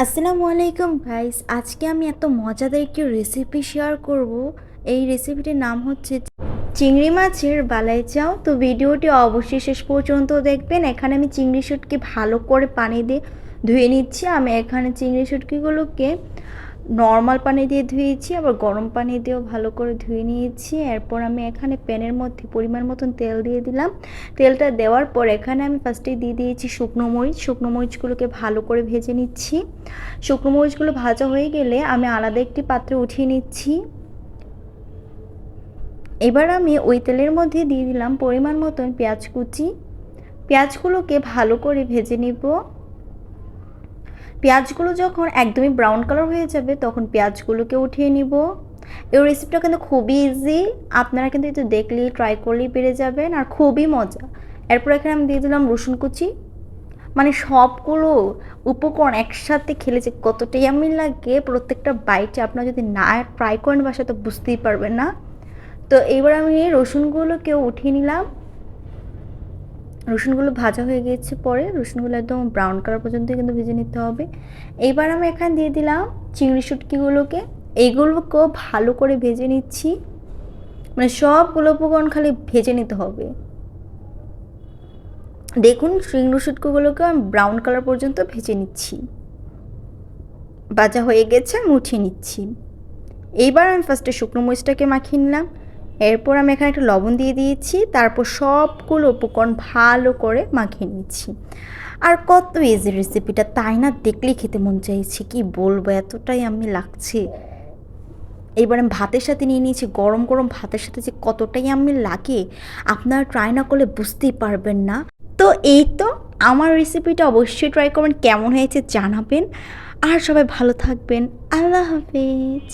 আসসালামু আলাইকুম গাইস, আজকে আমি এত মজাদার একটি রেসিপি শেয়ার করব। এই রেসিপিটির নাম হচ্ছে চিংড়ি মাছের বালাই চাও। তো ভিডিওটি অবশ্যই শেষ পর্যন্ত দেখবেন। এখানে আমি চিংড়ি শুটকি ভালো করে পানি দিয়ে ধুয়ে নিচ্ছি। আমি এখানে চিংড়ি শুটকিগুলোকে নর্মাল পানি দিয়ে ধুয়েছি, আবার গরম পানি দিয়েও ভালো করে ধুয়ে নিয়েছি। এরপর আমি এখানে প্যানের মধ্যে পরিমাণ মতন তেল দিয়ে দিলাম। তেলটা দেওয়ার পর এখানে আমি ফার্স্টেই দিয়ে দিয়েছি শুকনো মরিচ। শুকনো মরিচগুলোকে ভালো করে ভেজে নিচ্ছি। শুকনো মরিচগুলো ভাজা হয়ে গেলে আমি আলাদা একটি পাত্রে উঠিয়ে নিচ্ছি। এবার আমি ওই তেলের মধ্যে দিয়ে দিলাম পরিমাণ মতন পেঁয়াজ কুচি। পেঁয়াজগুলোকে ভালো করে ভেজে নিব। পেঁয়াজগুলো যখন একদমই ব্রাউন কালার হয়ে যাবে তখন পেঁয়াজগুলোকে উঠিয়ে নিব। এই রেসিপিটা কিন্তু খুবই ইজি, আপনারা কিন্তু একটু দেখলেই ট্রাই করলেই পেরে যাবেন, আর খুবই মজা। এরপর এখানে আমি দিয়ে দিলাম রসুন কুচি। মানে সবগুলো উপকরণ একসাথে খেলে যে কতটাই আমি লাগে, প্রত্যেকটা বাইটে আপনারা যদি না ট্রাই করেন বাসায় তো বুঝতেই পারবেন না। তো এবার আমি রসুনগুলোকেও উঠিয়ে নিলাম। রসুনগুলো ভাজা হয়ে গিয়েছে, পরে রসুনগুলো একদম ব্রাউন কালার পর্যন্ত কিন্তু ভেজে নিতে হবে। এইবার আমি এখানে দিয়ে দিলাম চিংড়ি শুটকিগুলোকে। এইগুলোকেও ভালো করে ভেজে নিচ্ছি। মানে সবগুলো উপকরণ খালি ভেজে নিতে হবে। দেখুন চিংড়ি শুটকিগুলোকে আমি ব্রাউন কালার পর্যন্ত ভেজে নিচ্ছি। ভাজা হয়ে গেছে, আমি উঠিয়ে নিচ্ছি। এইবার আমি ফার্স্টে শুকনো মরিচটাকে মাখিয়ে নিলাম। এরপর আমি এখানে একটা লবণ দিয়ে দিয়েছি। তারপর সবগুলো উপকরণ ভালো করে মাখিয়ে নিচ্ছি। আর কত ইজি রেসিপিটা, তাই না? দেখলেই খেতে মন চাইছে, কি বলবো, এতটাই আমি লাগছে। এইবার আমি ভাতের সাথে নিয়ে নিয়েছি। গরম গরম ভাতের সাথে যে কতটাই আমি লাগে, আপনারা ট্রাই না করলে বুঝতেই পারবেন না। তো এই তো আমার রেসিপিটা অবশ্যই ট্রাই করবেন, কেমন হয়েছে জানাবেন। আর সবাই ভালো থাকবেন। আল্লাহ হাফেজ।